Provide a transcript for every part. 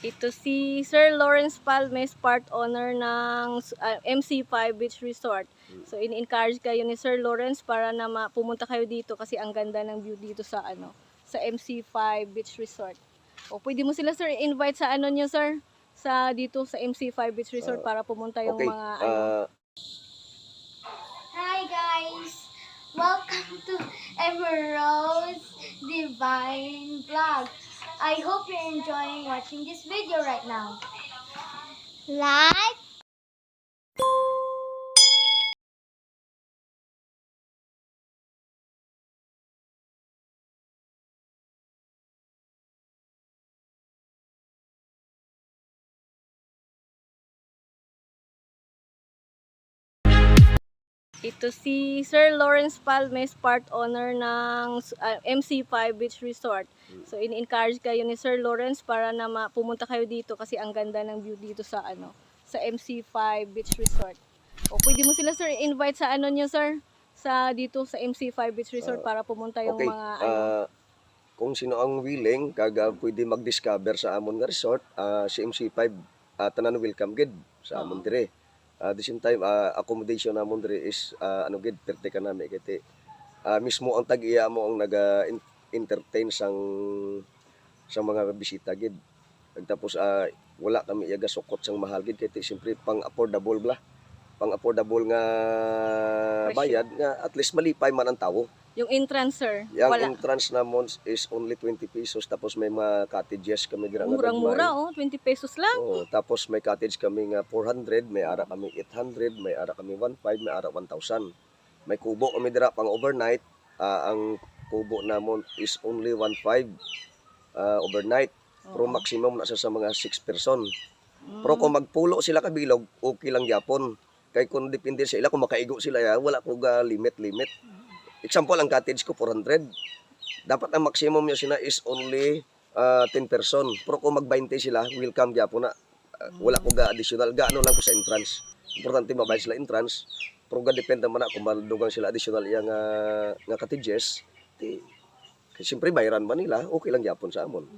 Ito si Sir Lawrence Palmes, part owner ng MC5 Beach Resort. So in-encourage kayo ni Sir Lawrence para na pumunta kayo dito kasi ang ganda ng view dito sa sa MC5 Beach Resort. O pwede mo sila sir invite sa niyo sir sa dito sa MC5 Beach Resort para pumunta yung Okay. mga Hi guys! Welcome to Emerald's Divine Vlog. I hope you're enjoying watching this video right now. Like, Ito si Sir Lawrence Palmes, part owner ng MC5 Beach Resort. So in-encourage kayo ni Sir Lawrence para na pumunta kayo dito kasi ang ganda ng view dito sa sa MC5 Beach Resort. O pwede mo sila sir invite sa niyo sir sa dito sa MC5 Beach Resort para pumunta yung Okay. mga Kung sino ang willing kaga pwede mag-discover sa amon nga resort, si MC5 tanan welcome gid sa amon dire. At the same time, accommodation namon dire is gid perte ka nami kiti. Mismo ang tag-iya mo ang naga-entertain sa mga bisita gid. Tapos wala kami iyaga sukot sang mahal gid kiti siyempre pang affordable bla. Pang affordable nga bayad nga at least malipay man ang tawo. yung entrance sir. Yung Wala. entrance namon is only 20 pesos tapos may mga cottages kami dira nga Murang-mura gagmay. 20 pesos lang. Oo, tapos may cottage kami nga 400, may ara kami 800, may ara kami 1,500, may ara 1,000. May kubo kami dira pang overnight. Ang kubo namon is only 1,500 overnight. Pero maximum na sa mga 6 person. Pero kung magpulo sila kabilog, okay lang yapon. Kay kung depende sa ila kung makaigo sila wala ko ga limit. Example, ang cottage ko 400. Dapat ang maximum niya sila is only 10 person. Pero kung mag-20 sila, welcome gyapon na. Wala ko ga additional. Gaano lang ko sa entrance. Importante mabayad sila entrance. Pero ga depende man na kung madugang sila additional yang nga cottages. Siyempre bayaran ba nila? Okay lang gyapon sa amon.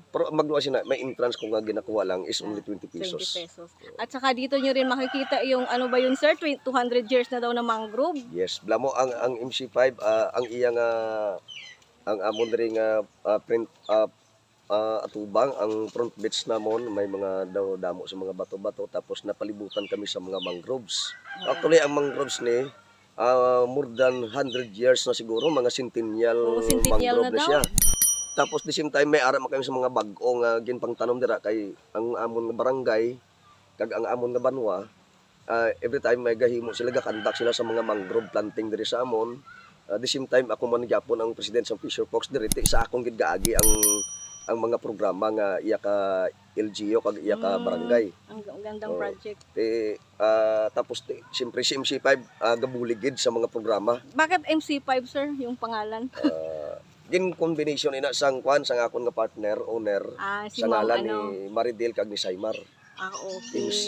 Pero magluwa sila, may entrance kung nga ginakuha lang is only 20 pesos. 20 pesos. At saka dito nyo rin makikita yung ano ba yun sir? 200 years na daw na mangrove. Yes, blamo ang MC5 ang iyang ang amon diri nga print atubang ang front beach namon may mga daw damo sa mga bato-bato tapos napalibutan kami sa mga mangroves. Actually ang mangroves ni more than 100 years na siguro, mga centennial, Centennial mangrove na na daw. siya. Tapos the same time may ara man kami sa mga bag-o nga ginpangtanom dira kay ang amon nga barangay kag ang amon nga banwa. Every time may gahimo sila gakandak sila sa mga mangrove planting diri sa amon. The same time ako man gyapon ang president sa Fisher Fox diri sa akong gid gaagi ang mga programa nga iya ka LGU kag iya ka barangay. Ang gandang project. Tapos siyempre si MC5 gabuligid sa mga programa. Bakit MC5 sir yung pangalan? Gin combination ina sang kwan sang akon nga partner owner Si sa Ma'am ngalan ni Maridel kag ni Saymar. Okay. MC.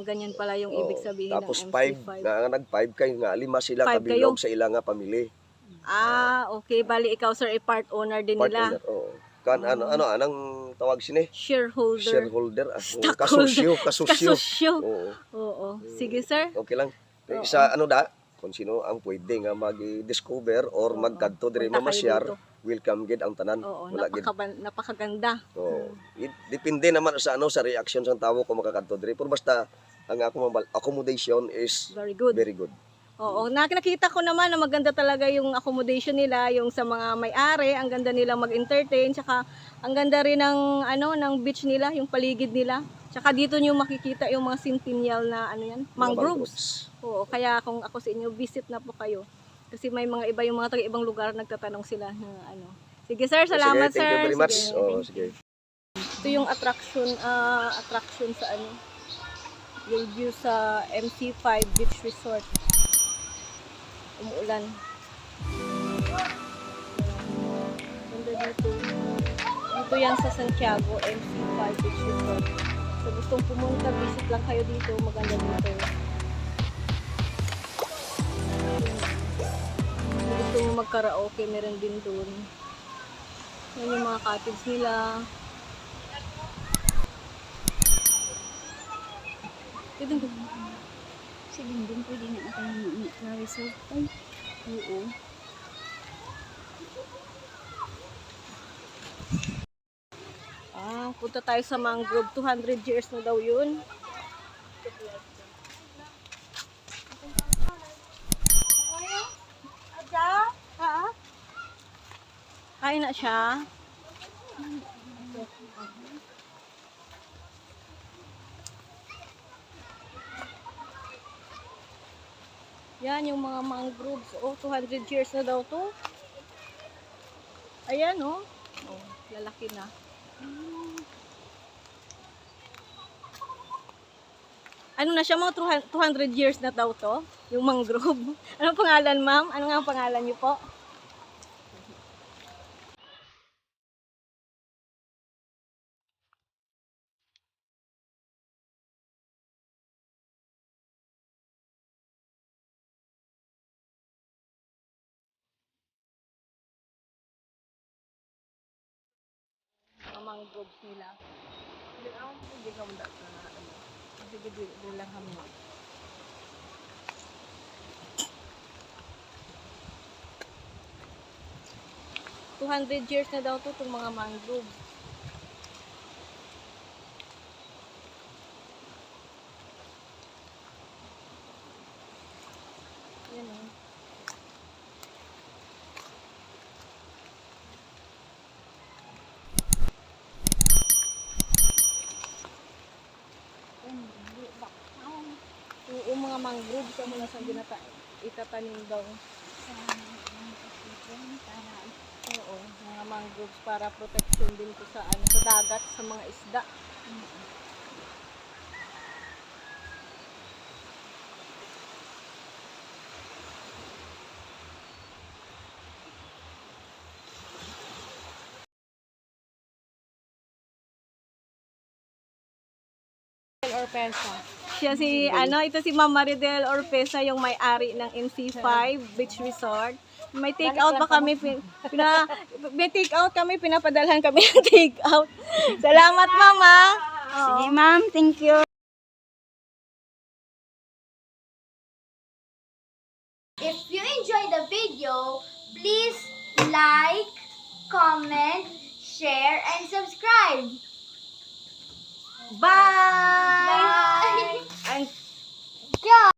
Ganyan pala yung ibig sabihin Tapos ng 5 MC5. nga nag-5 kay nga 5 sila 5 kabilog kayo? sa ila nga pamilya. Okay. Bali ikaw sir ay part owner din nila. Partner. Oo. Kan anong tawag sini? Shareholder. Shareholder. Stockholder. Kasosyo. Kasosyo. Oo. Oo. Sige sir. Okay lang. Sa kung sino ang pwede nga mag-discover or magkadto diri Punta kayo mamasyar, dito. welcome gid ang tanan. Oo. Wala gid. Napakaganda. Depende naman sa sa reaction sang tawo kung makakadto diri. Pero basta ang accommodation is Very good. very good. Oo, nakita ko naman na maganda talaga yung accommodation nila, yung sa mga may-ari, ang ganda nilang mag-entertain, tsaka ang ganda rin ng ng beach nila, yung paligid nila. Tsaka dito niyo makikita yung mga centennial na mangroves. Oo, kaya kung ako sa inyo, visit na po kayo. Kasi may mga iba yung mga taga-ibang lugar nagtatanong sila na Sige sir, salamat Sige, sir. thank you very much. Sige, Sige. ito yung attraction sa yung view sa MC5 Beach Resort. Umuulan. Ganda dito. Dito yan sa Santiago, MC5 Beach Resort. So gustong pumunta, visit lang kayo dito. Maganda dito. So, gusto nyo mag-karaoke, meron din doon. Yan yung mga cottage nila. Ito ko. Sige, din pwede na natin na-reserve. Ay, oo. Punta tayo sa mangrove. 200 years na daw yun. Kain na siya. Yan yung mga mangroves. Oh, 200 years na daw to. Ayan, oh. Oh, lalaki na. Ano na siya, mga 200 years na daw to? Yung mangrove. Anong pangalan, ma'am? Ano nga ang pangalan niyo po? Mga mangroves nila. Hindi ka muna sa ano. Sige, di lang kami. 200 years na daw to itong mga mangrove. Yan o. Oo, mga mangrove sa mula sa itatanim daw. Oo, mga mangroves para protection din to sa ano, sa dagat, sa mga isda. Orpesa. Siya si, ito si Ma'am Maridel Orpesa, yung may-ari ng MC5 Beach Resort. May take out pa kami, may take out kami, pinapadalhan kami ng take out. Salamat, Mama. Sige, ma'am. Thank you. If you enjoyed the video, please like, comment, share, and subscribe. Bye! Bye! And